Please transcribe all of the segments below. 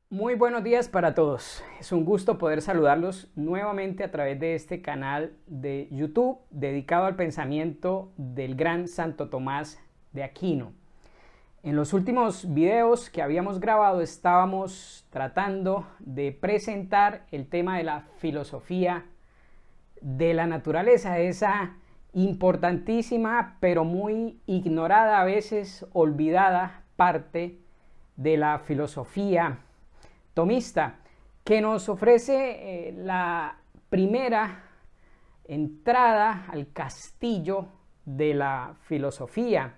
Muy buenos días para todos. Es un gusto poder saludarlos nuevamente a través de este canal de YouTube dedicado al pensamiento del gran Santo Tomás de Aquino. En los últimos videos que habíamos grabado estábamos tratando de presentar el tema de la filosofía de la naturaleza, esa importantísima pero muy ignorada, a veces olvidada parte de la filosofía tomista, que nos ofrece la primera entrada al castillo de la filosofía,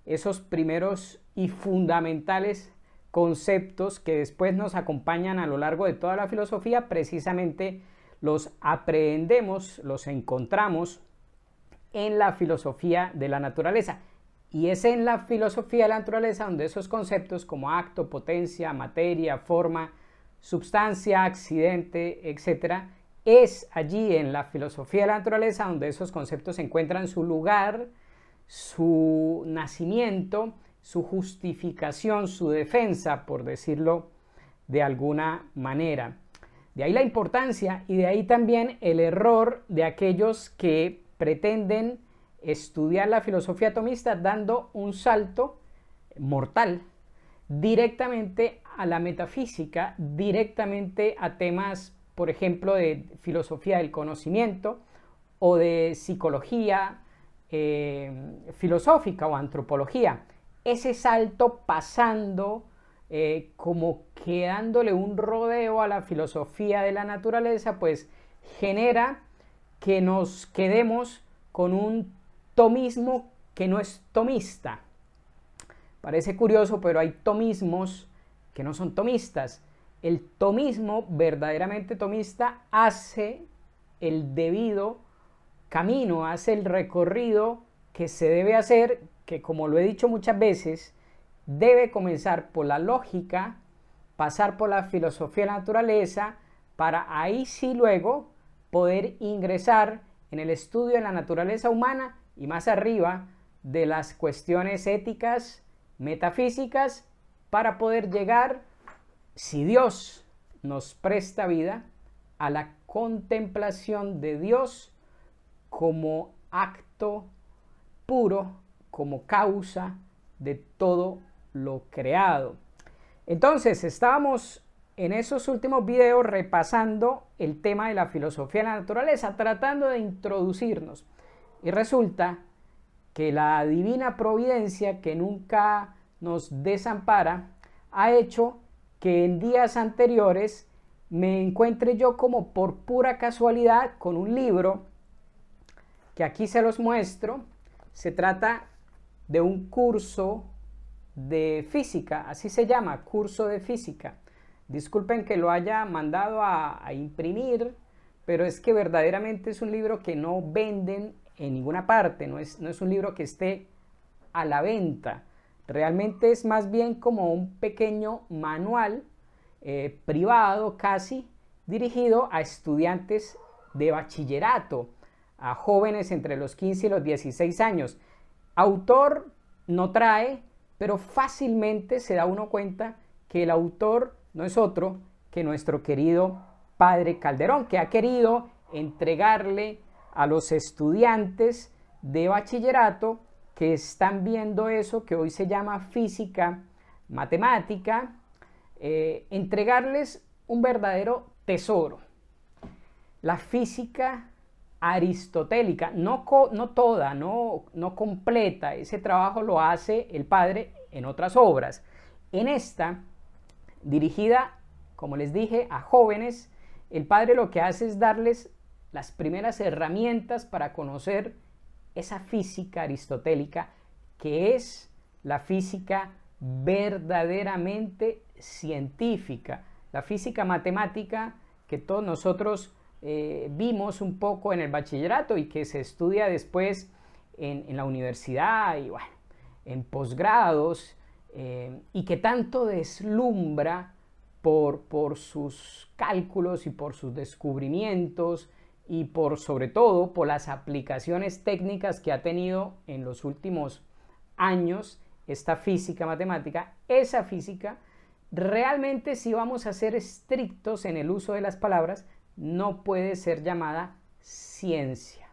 esos primeros y fundamentales conceptos que después nos acompañan a lo largo de toda la filosofía. Precisamente los aprendemos, los encontramos en la filosofía de la naturaleza. Y es en la filosofía de la naturaleza donde esos conceptos como acto, potencia, materia, forma, substancia, accidente, etc., es allí en la filosofía de la naturaleza donde esos conceptos encuentran su lugar, su nacimiento, su justificación, su defensa, por decirlo de alguna manera. De ahí la importancia y de ahí también el error de aquellos que pretenden estudiar la filosofía tomista dando un salto mortal directamente a la metafísica, directamente a temas, por ejemplo, de filosofía del conocimiento o de psicología filosófica o antropología. Ese salto pasando como que dándole un rodeo a la filosofía de la naturaleza, pues genera que nos quedemos con un tomismo que no es tomista. Parece curioso, pero hay tomismos que no son tomistas. El tomismo verdaderamente tomista hace el debido camino, hace el recorrido que se debe hacer, que como lo he dicho muchas veces, debe comenzar por la lógica, pasar por la filosofía de la naturaleza, para ahí sí luego poder ingresar en el estudio de la naturaleza humana y más arriba de las cuestiones éticas, metafísicas, para poder llegar, si Dios nos presta vida, a la contemplación de Dios como acto puro, como causa de todo lo creado. Entonces, estábamos en esos últimos videos repasando el tema de la filosofía de la naturaleza, tratando de introducirnos. Y resulta que la divina providencia, que nunca nos desampara, ha hecho que en días anteriores me encuentre yo como por pura casualidad con un libro que aquí se los muestro. Se trata de un curso de física, así se llama, curso de física. Disculpen que lo haya mandado a imprimir, pero es que verdaderamente es un libro que no venden en ninguna parte, no es un libro que esté a la venta. Realmente es más bien como un pequeño manual privado casi, dirigido a estudiantes de bachillerato, a jóvenes entre los 15 y los 16 años. Autor no trae, pero fácilmente se da uno cuenta que el autor no es otro que nuestro querido padre Calderón, que ha querido entregarle a los estudiantes de bachillerato que están viendo eso que hoy se llama física matemática, entregarles un verdadero tesoro, la física aristotélica, no toda, no completa. Ese trabajo lo hace el padre en otras obras. En esta, dirigida, como les dije, a jóvenes, el padre lo que hace es darles las primeras herramientas para conocer esa física aristotélica, que es la física verdaderamente científica, la física matemática que todos nosotros vimos un poco en el bachillerato y que se estudia después en la universidad y bueno, en posgrados, y que tanto deslumbra por sus cálculos y por sus descubrimientos y sobre todo por las aplicaciones técnicas que ha tenido en los últimos años esta física matemática, esa física realmente, si vamos a ser estrictos en el uso de las palabras, no puede ser llamada ciencia.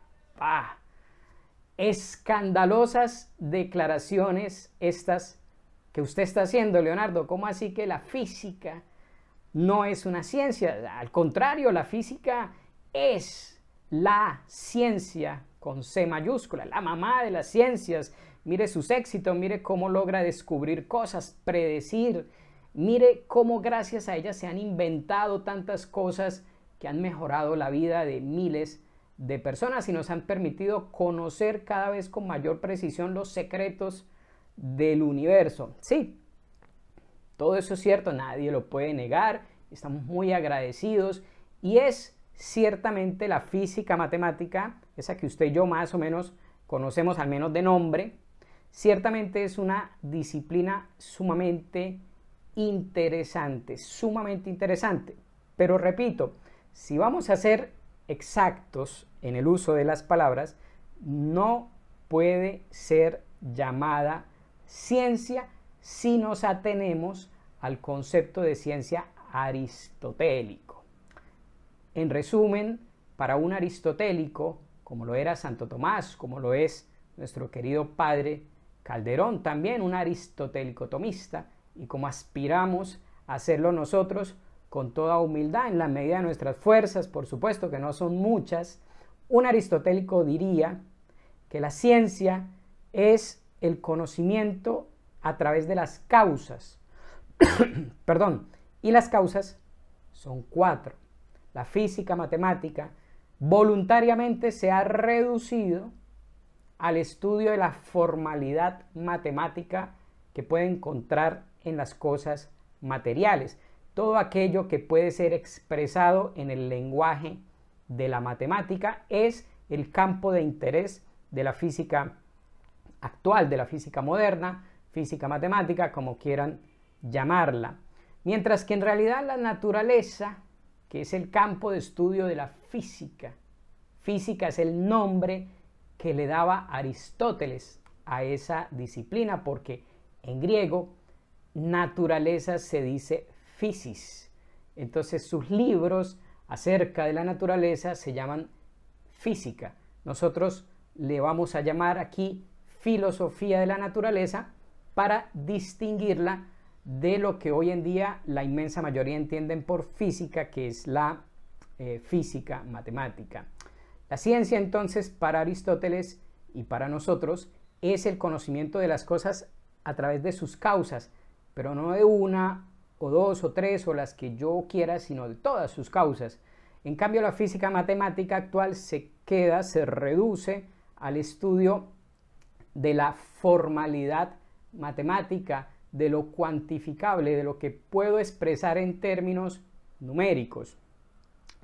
Escandalosas declaraciones estas que usted está haciendo, Leonardo. ¿Cómo así que la física no es una ciencia? Al contrario, la física es la ciencia con C mayúscula, la mamá de las ciencias. Mire sus éxitos, mire cómo logra descubrir cosas, predecir. Mire cómo gracias a ella se han inventado tantas cosas que han mejorado la vida de miles de personas y nos han permitido conocer cada vez con mayor precisión los secretos del universo. Sí, todo eso es cierto, nadie lo puede negar, estamos muy agradecidos y es ciertamente la física matemática, esa que usted y yo más o menos conocemos al menos de nombre, ciertamente es una disciplina sumamente interesante, pero repito, si vamos a ser exactos en el uso de las palabras, no puede ser llamada ciencia si nos atenemos al concepto de ciencia aristotélico. En resumen, para un aristotélico, como lo era Santo Tomás, como lo es nuestro querido padre Calderón, también un aristotélico tomista, y como aspiramos a hacerlo nosotros con toda humildad, en la medida de nuestras fuerzas, por supuesto que no son muchas, un aristotélico diría que la ciencia es el conocimiento a través de las causas. Perdón, y las causas son 4. La física matemática voluntariamente se ha reducido al estudio de la formalidad matemática que puede encontrar en las cosas materiales. Todo aquello que puede ser expresado en el lenguaje de la matemática es el campo de interés de la física actual, de la física moderna, física matemática, como quieran llamarla. Mientras que en realidad la naturaleza, que es el campo de estudio de la física, física es el nombre que le daba Aristóteles a esa disciplina, porque en griego naturaleza se dice physis. Entonces sus libros acerca de la naturaleza se llaman física. Nosotros le vamos a llamar aquí filosofía de la naturaleza para distinguirla de lo que hoy en día la inmensa mayoría entienden por física, que es la física matemática. La ciencia entonces para Aristóteles y para nosotros es el conocimiento de las cosas a través de sus causas, pero no de una o dos o tres o las que yo quiera, sino de todas sus causas. En cambio, la física matemática actual se reduce al estudio de la formalidad matemática, de lo cuantificable, de lo que puedo expresar en términos numéricos.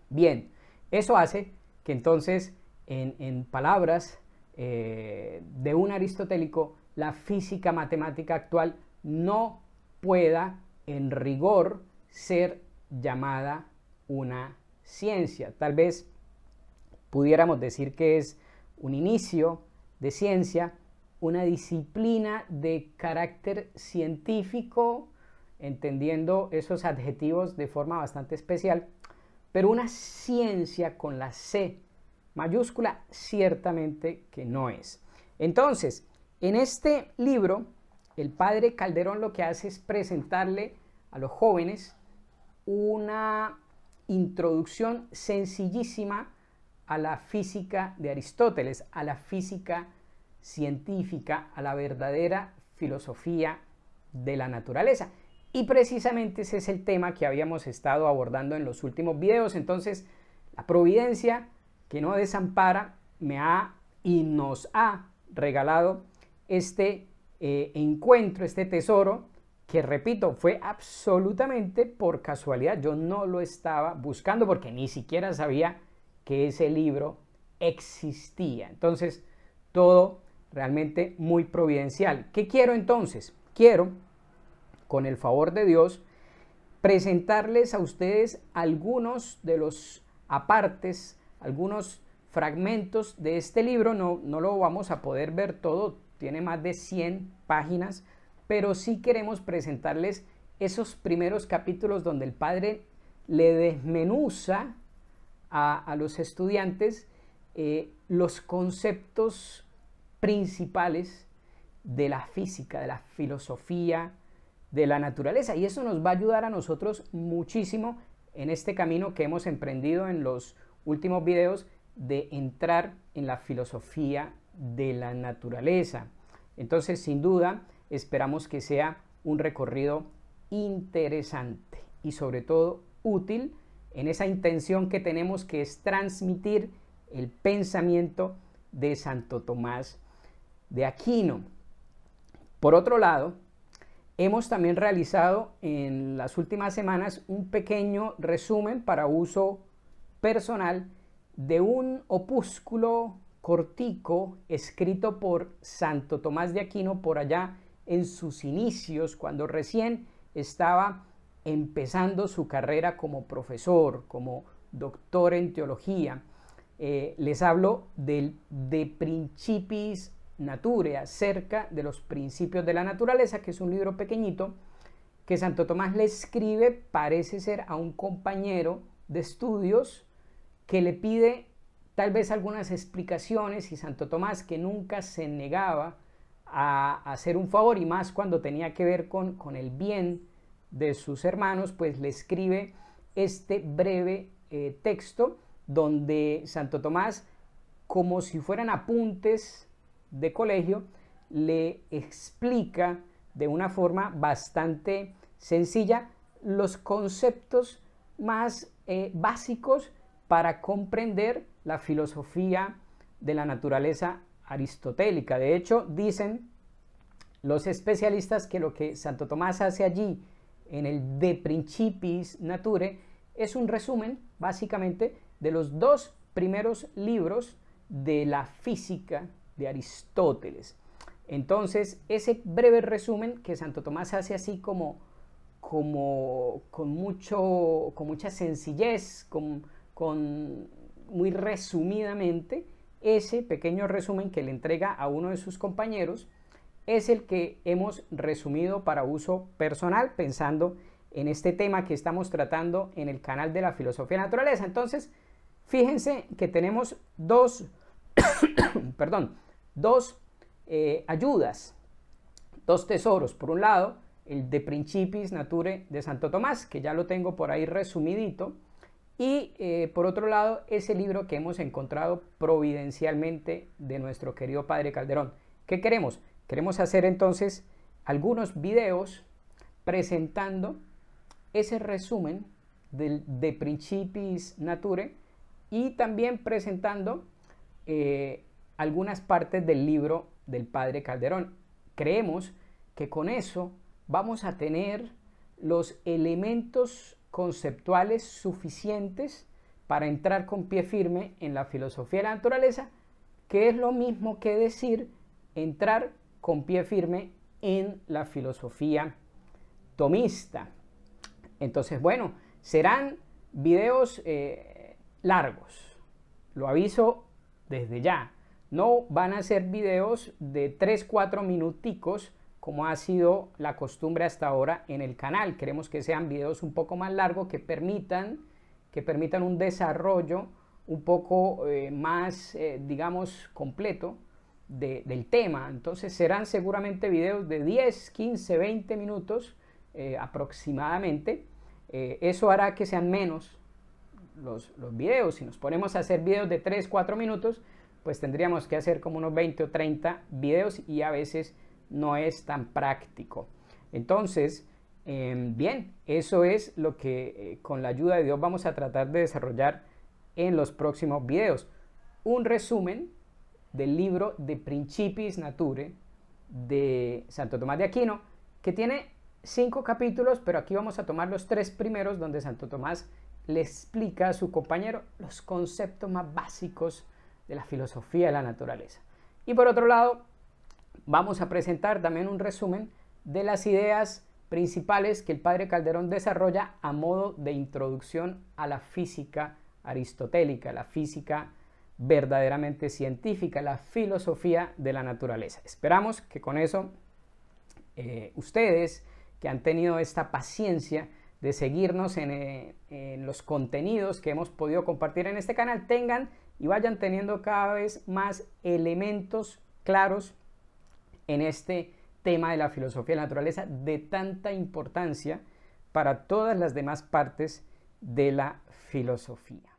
Bien, eso hace que entonces, en palabras de un aristotélico, la física matemática actual no pueda en rigor ser llamada una ciencia. Tal vez pudiéramos decir que es un inicio de ciencia, una disciplina de carácter científico, entendiendo esos adjetivos de forma bastante especial, pero una ciencia con la C mayúscula ciertamente que no es. Entonces, en este libro, el padre Calderón lo que hace es presentarle a los jóvenes una introducción sencillísima a la física de Aristóteles, a la física científica, a la verdadera filosofía de la naturaleza. Y precisamente ese es el tema que habíamos estado abordando en los últimos videos. Entonces, la providencia que no desampara me ha y nos ha regalado este encuentro, este tesoro, que repito, fue absolutamente por casualidad. Yo no lo estaba buscando porque ni siquiera sabía que ese libro existía. Entonces, todo realmente muy providencial. ¿Qué quiero entonces? Quiero, con el favor de Dios, presentarles a ustedes algunos de los apartes, algunos fragmentos de este libro. No lo vamos a poder ver todo, tiene más de 100 páginas, pero sí queremos presentarles esos primeros capítulos donde el padre le desmenuza a los estudiantes los conceptos principales de la física, de la filosofía, de la naturaleza, y eso nos va a ayudar a nosotros muchísimo en este camino que hemos emprendido en los últimos videos de entrar en la filosofía de la naturaleza. Entonces, sin duda, esperamos que sea un recorrido interesante y sobre todo útil en esa intención que tenemos, que es transmitir el pensamiento de Santo Tomás de Aquino. Por otro lado, hemos también realizado en las últimas semanas un pequeño resumen para uso personal de un opúsculo cortico escrito por Santo Tomás de Aquino por allá en sus inicios, cuando recién estaba empezando su carrera como profesor, como doctor en teología. Les hablo del De Principiis Naturae, acerca de los principios de la naturaleza, que es un libro pequeñito que Santo Tomás le escribe, parece ser a un compañero de estudios que le pide tal vez algunas explicaciones, y Santo Tomás, que nunca se negaba a hacer un favor, y más cuando tenía que ver con el bien de sus hermanos, pues le escribe este breve texto donde Santo Tomás, como si fueran apuntes de colegio, le explica de una forma bastante sencilla los conceptos más básicos para comprender la filosofía de la naturaleza aristotélica. De hecho, dicen los especialistas que lo que Santo Tomás hace allí en el De Principiis Naturae es un resumen básicamente de los dos primeros libros de la física de Aristóteles. Entonces, ese breve resumen que Santo Tomás hace así con mucha sencillez, muy resumidamente, ese pequeño resumen que le entrega a uno de sus compañeros es el que hemos resumido para uso personal, pensando en este tema que estamos tratando en el canal de la filosofía de la naturaleza. Entonces, fíjense que tenemos dos ayudas, dos tesoros. Por un lado, el De Principiis Naturae de Santo Tomás, que ya lo tengo por ahí resumidito, y por otro lado, ese libro que hemos encontrado providencialmente de nuestro querido Padre Calderón. ¿Qué queremos? Queremos hacer entonces algunos videos presentando ese resumen del De Principiis Naturae y también presentando algunas partes del libro del Padre Calderón. Creemos que con eso vamos a tener los elementos conceptuales suficientes para entrar con pie firme en la filosofía de la naturaleza, que es lo mismo que decir entrar con pie firme en la filosofía tomista. Entonces, bueno, serán videos largos, lo aviso desde ya. No van a ser videos de 3-4 minuticos como ha sido la costumbre hasta ahora en el canal. Queremos que sean videos un poco más largos, que permitan un desarrollo un poco más, digamos, completo del tema. Entonces serán seguramente videos de 10, 15, 20 minutos aproximadamente. Eso hará que sean menos los videos. Si nos ponemos a hacer videos de 3, 4 minutos, pues tendríamos que hacer como unos 20 o 30 videos y a veces no es tan práctico. Entonces, bien, eso es lo que con la ayuda de Dios vamos a tratar de desarrollar en los próximos videos. Un resumen del libro De Principiis Naturae de Santo Tomás de Aquino, que tiene 5 capítulos, pero aquí vamos a tomar los 3 primeros, donde Santo Tomás le explica a su compañero los conceptos más básicos de la filosofía de la naturaleza. Y por otro lado, vamos a presentar también un resumen de las ideas principales que el Padre Calderón desarrolla a modo de introducción a la física aristotélica, la física verdaderamente científica, la filosofía de la naturaleza. Esperamos que con eso ustedes que han tenido esta paciencia de seguirnos en los contenidos que hemos podido compartir en este canal, tengan y vayan teniendo cada vez más elementos claros en este tema de la filosofía de la naturaleza de tanta importancia para todas las demás partes de la filosofía.